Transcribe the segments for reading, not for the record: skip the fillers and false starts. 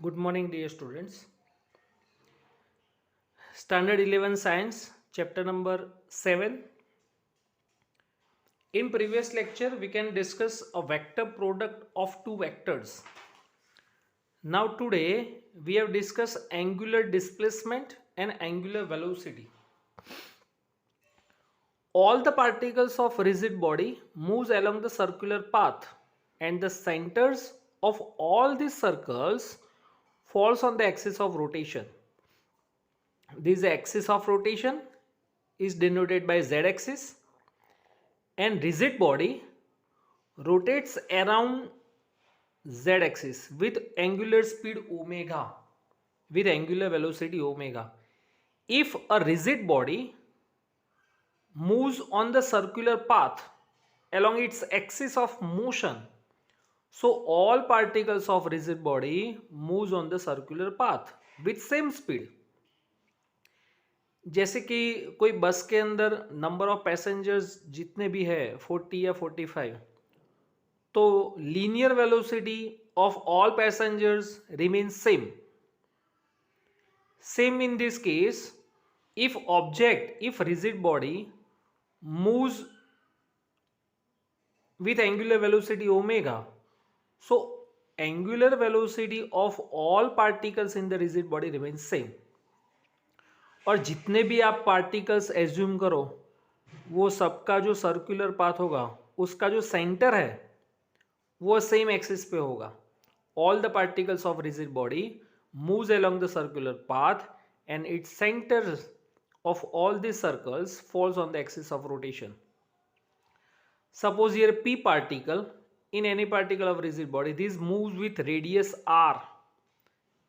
Good morning, dear students. Standard 11 Science, chapter number 7. In previous lecture, we can discuss a vector product of two vectors. Now, today, we have discussed angular displacement and angular velocity. All the particles of rigid body moves along the circular path, and the centers of all these circles falls on the axis of rotation. This axis of rotation is denoted by z-axis, and rigid body rotates around z-axis with angular speed omega, with angular velocity omega. If a rigid body moves on the circular path along its axis of motion, so all particles of rigid body moves on the circular path with same speed. जैसे कि कोई बस के अंदर number of passengers जितने भी है 40 या 45, तो linear velocity of all passengers remain same in this case if rigid body moves with angular velocity omega, so angular velocity of all particles in the rigid body remains same. और जितने भी आप particles assume करो वो सबका जो circular path होगा उसका जो सेंटर है वो सेम एक्सिस पे होगा. All the particles of rigid body moves along the circular path and its centre of all the circles falls on the axis of rotation. Suppose here p particle in any particle of rigid body, this moves with radius r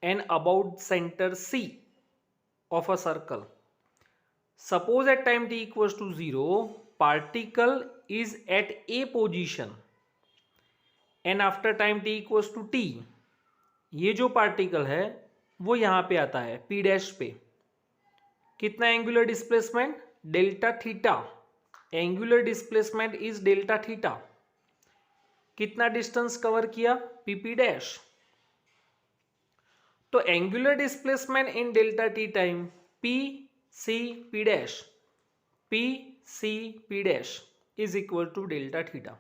and about center c of a circle. Suppose at time t equals to 0, particle is at a position and after time t equals to t, ये जो particle है वो यहाँ पे आता है p dash पे. कितना angular displacement? Delta theta. Angular displacement is delta theta. कितना डिस्टेंस कवर किया? pp dash. तो angular displacement in delta t time p c p dash, p c p dash is equal to delta theta.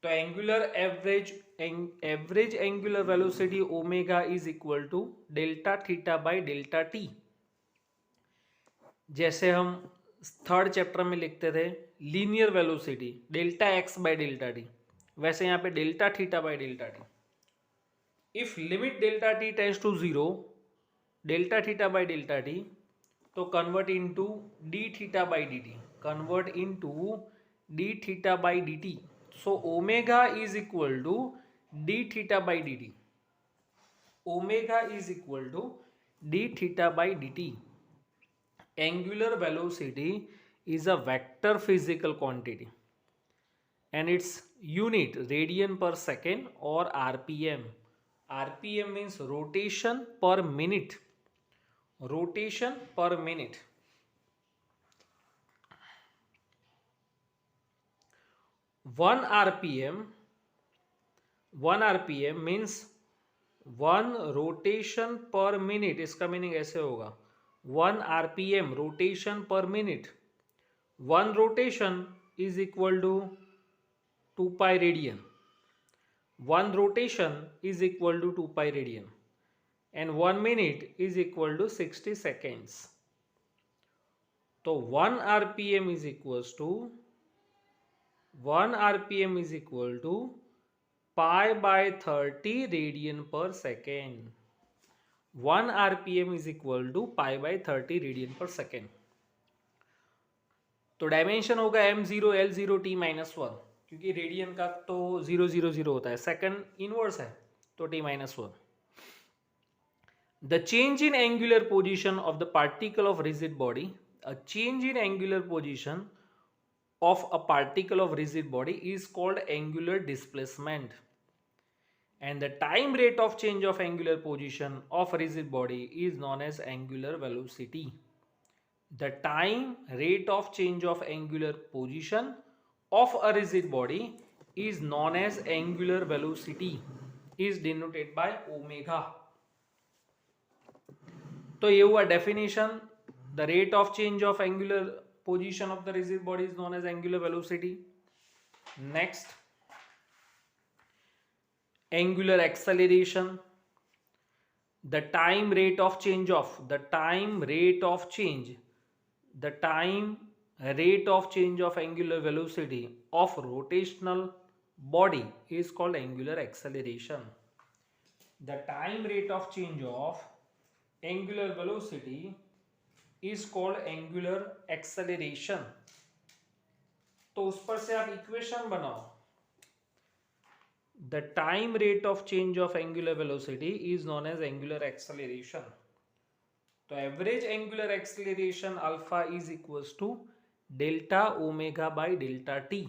तो angular average angular velocity omega is equal to delta theta by delta t. जैसे हम third chapter में लिखते थे linear velocity delta x by delta t, वैसे यहाँ पे delta theta by delta t. If limit delta t tends to 0, delta theta by delta t, तो convert into d theta by D t, convert into d theta by D t. So omega is equal to d theta by D t. Omega is equal to d theta by D t. Angular velocity is a vector physical quantity and its unit radian per second or rpm. rpm means rotation per minute. Rotation per minute. 1 rpm means 1 rotation per minute. इसका meaning ऐसे होगा 1 rpm rotation per minute. 1 rotation is equal to 2 pi radian. 1 rotation is equal to 2 pi radian and 1 minute is equal to 60 seconds. So 1 rpm is equals to 1 rpm is equal to pi by 30 radian per second. 1 rpm is equal to pi by 30 radian पर second. तो dimension होगा m0 l0 t minus 1, क्योंकि radian का तो 0 0 0 होता है, second inverse है तो t minus 1. The change in angular position of the particle of rigid body, a change in angular position of a particle of rigid body is called angular displacement. And the time rate of change of angular position of a rigid body is known as angular velocity. The time rate of change of angular position of a rigid body is known as angular velocity. is denoted by omega. तो ये हुआ definition. The rate of change of angular position of the rigid body is known as angular velocity. Next, angular acceleration. The time rate of change of angular velocity of rotational body is called angular acceleration. The time rate of change of angular velocity is called angular acceleration. तो उस पर से आप equation बनाओ. The time rate of change of angular velocity is known as angular acceleration. तो average angular acceleration alpha is equals to delta omega by delta t.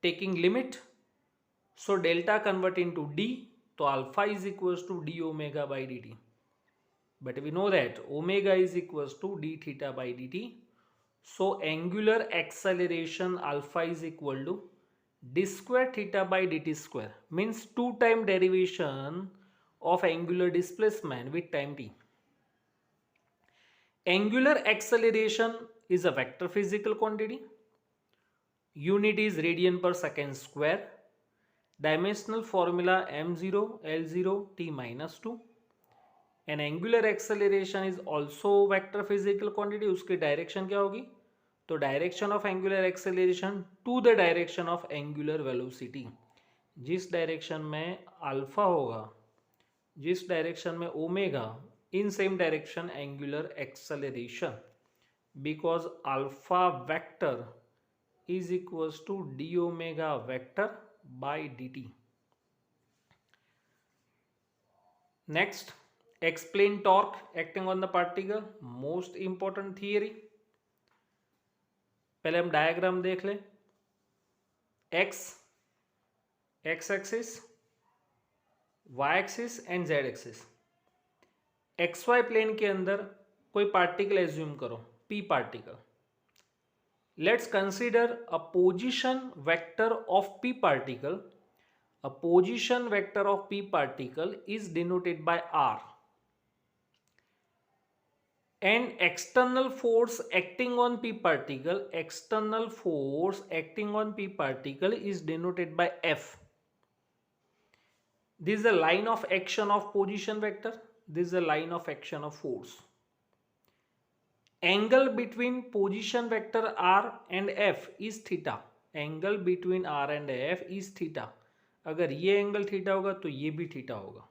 Taking limit, so delta convert into d, so alpha is equals to d omega by dt. But we know that omega is equals to d theta by dt. So angular acceleration alpha is equal to d square theta by dt square, means 2 time derivation of angular displacement with time t. Angular acceleration is a vector physical quantity. Unit is radian per second square. Dimensional formula m0 l0 t minus 2. And angular acceleration is also vector physical quantity. उसकी direction क्या होगी? तो direction of angular acceleration to the direction of angular velocity. जिस direction में alpha होगा, जिस direction में omega, in same direction angular acceleration, because alpha vector is equals to D omega vector by D T. Next, explain torque acting on the particle. Most important theory. पहले हम diagram देख लें. X axis, Y axis and Z axis. X Y plane के अंदर कोई particle assume करो, P particle. Let's consider a position vector of P particle. A position vector of P particle is denoted by R. And external force acting on p particle is denoted by F. This is the line of action of position vector. This is the line of action of force. Angle between position vector R and F is theta. Angle between R and F is theta. अगर ये angle theta होगा तो ये भी theta होगा.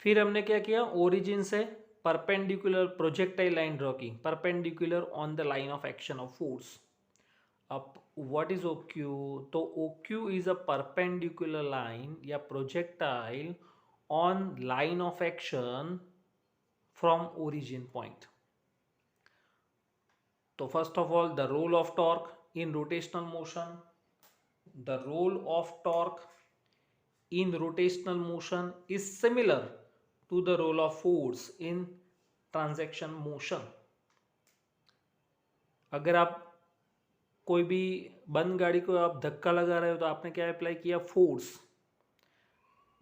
फिर हमने क्या किया? ओरिजिन से परपेंडिकुलर प्रोजेक्टाइल लाइन ड्रॉ की, perpendicular on the line of action of force. अब व्हाट इज OQ? तो OQ is a perpendicular line या projectile on line of action from origin point. तो first of all, the role of torque in rotational motion. The role of torque in rotational motion is similar to the role of force in transaction motion. अगर आप कोई भी बंद गाड़ी को आप धक्का लगा रहे हो तो आपने क्या अप्लाई किया? फोर्स.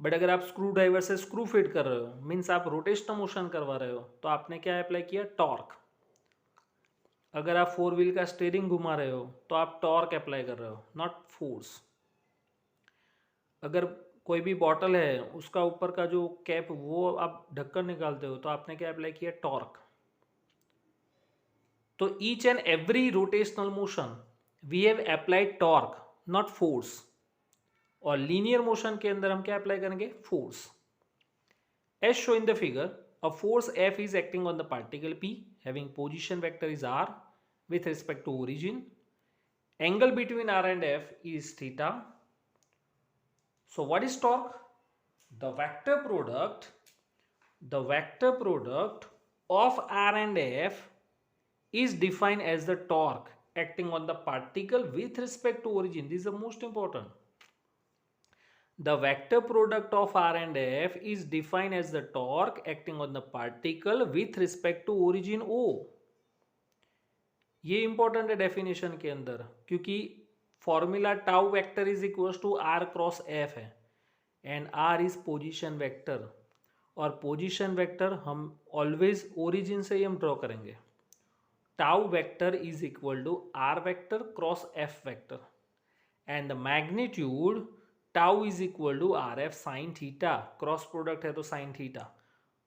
बट अगर आप स्क्रू ड्राइवर से स्क्रू फिट कर रहे हो, मीन्स आप रोटेशनल मोशन करवा रहे हो, तो आपने क्या अप्लाई किया? टॉर्क. अगर आप 4 व्हील का स्टीयरिंग घुमा रहे हो तो आप टॉर्क अप्लाई कर रहे हो, नॉट फोर्स. अगर कोई भी बॉटल है, उसका ऊपर का जो कैप वो आप ढक्कन निकालते हो तो आपने क्या अप्लाई किया? टॉर्क. तो each and every rotational motion we have applied torque, not force. और लीनियर मोशन के अंदर हम क्या अप्लाई करेंगे? Force. As show in the figure, a force F is acting on the particle P having position vector is R with respect to origin. Angle between R and F is theta. So what is torque? The vector product of R and F is defined as the torque acting on the particle with respect to origin. This is the most important. The vector product of R and F is defined as the torque acting on the particle with respect to origin O. ये important है definition के अंदर, क्योंकि formula tau vector is equal to r cross f है and r is position vector, और position vector हम always origin से ही हम ड्रॉ करेंगे. Tau vector is equal to r vector cross f vector and the magnitude tau is equal to r f sine theta. Cross product है तो sine theta.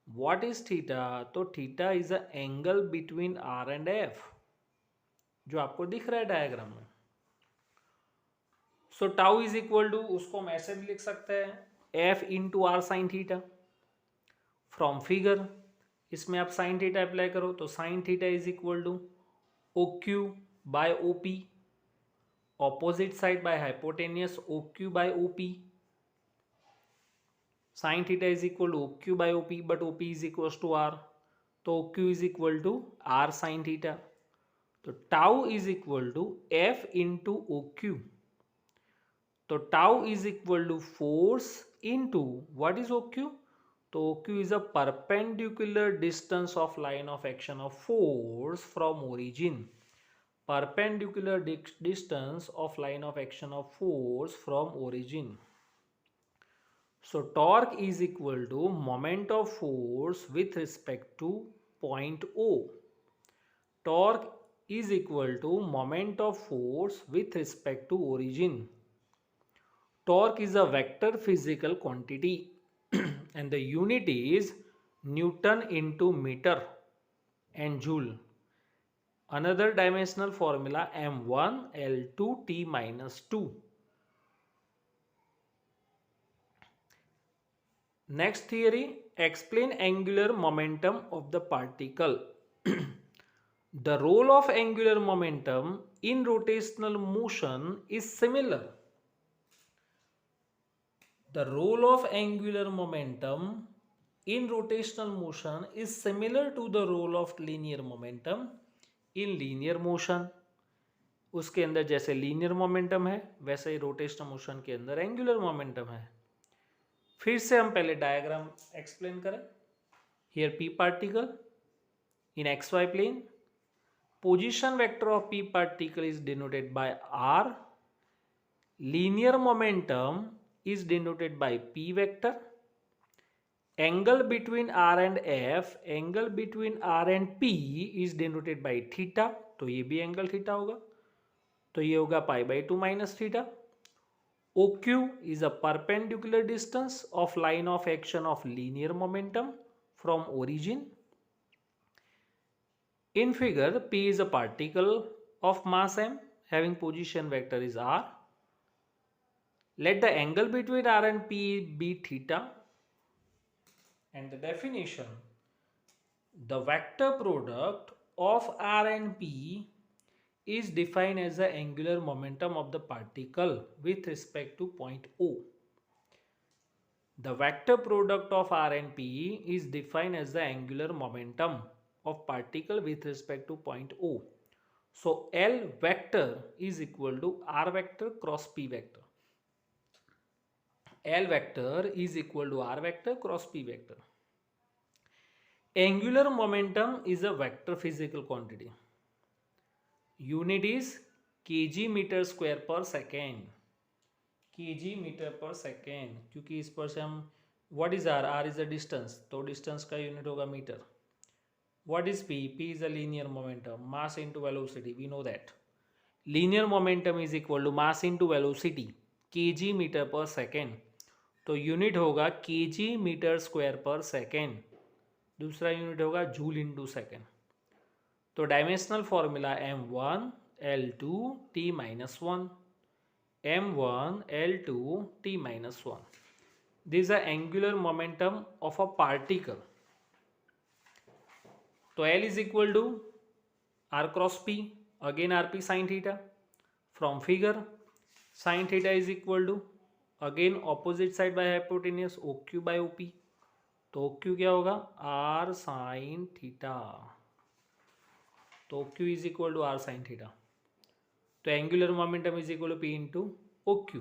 What is theta? तो theta is a angle between R and F, जो आपको दिख रहा है diagram में. So tau is equal to, उसको हम ऐसे भी लिख सकते हैं F into R sine theta. From figure इसमें आप साइन थीटा अप्लाई करो तो sine theta is equal to O Q by O P, opposite side by hypotenuse O Q by O P. Sine theta is equal to O Q by O P, but O P is equal to r, तो O Q is equal to r sine theta. तो tau is equal to f into O Q. तो tau is equal to force into what is O Q? तो O Q is a perpendicular distance of line of action of force from origin. Perpendicular distance of line of action of force from origin. So torque is equal to moment of force with respect to point O. Torque is equal to moment of force with respect to origin. Torque is a vector physical quantity and the unit is Newton into meter and joule. Another dimensional formula m1 L2 T minus 2. Next theory, explain angular momentum of the particle. The role of angular momentum in rotational motion is similar. The role of angular momentum in rotational motion is similar to the role of linear momentum in linear motion. उसके अंदर जैसे linear momentum है वैसे ही rotational motion के अंदर angular momentum है. फिर से हम पहले डायग्राम एक्सप्लेन करें. Here P particle in X Y plane. Position vector of P particle is denoted by R. Linear momentum is denoted by P vector. Angle between R and F, angle between R and P is denoted by theta. तो ये भी angle theta होगा, तो ये होगा pi by 2 minus theta. OQ is a perpendicular distance of line of action of linear momentum from origin. In figure, P is a particle of mass m having position vector is R. Let the angle between R and P be theta. And the definition, the vector product of R and P is defined as the angular momentum of the particle with respect to point O. The vector product of R and P is defined as the angular momentum of particle with respect to point O. So L vector is equal to R vector cross P vector. L vector is equal to R vector cross P vector. Angular momentum is a vector physical quantity. Unit is kg meter square per second. kg meter per second, क्योंकि इस पर से हम what is R? R is a distance, तो distance का unit होगा meter. What is P? P is a linear momentum, mass into velocity, we know that. Linear momentum is equal to mass into velocity, kg meter per second. तो unit होगा kg metre square पर second. दूसरा unit होगा joule into second. तो dimensional formula m1 L2 T minus 1, m1 L2 T minus 1. This is the angular momentum of a particle. तो L is equal to R cross P, again RP sin theta. From figure, sin theta is equal to again opposite side by hypotenuse O Q by O P. तो O Q क्या होगा? R sine theta. तो O Q is equal to r sine theta. तो angular momentum is equal to p into O Q.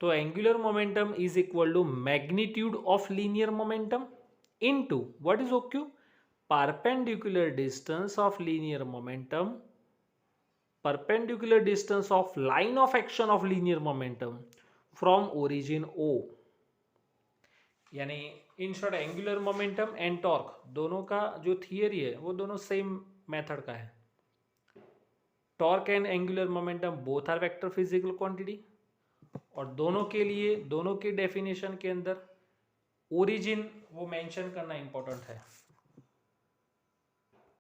तो angular momentum is equal to magnitude of linear momentum into what is O Q? Perpendicular distance of linear momentum perpendicular distance of line of action of linear momentum from origin O. यानी in short angular momentum and torque दोनों का जो theory है वो दोनों same method का है. Torque and angular momentum both are vector physical quantity और दोनों के लिए दोनों के डेफिनेशन के अंदर ओरिजिन वो मेंशन करना इंपॉर्टेंट है.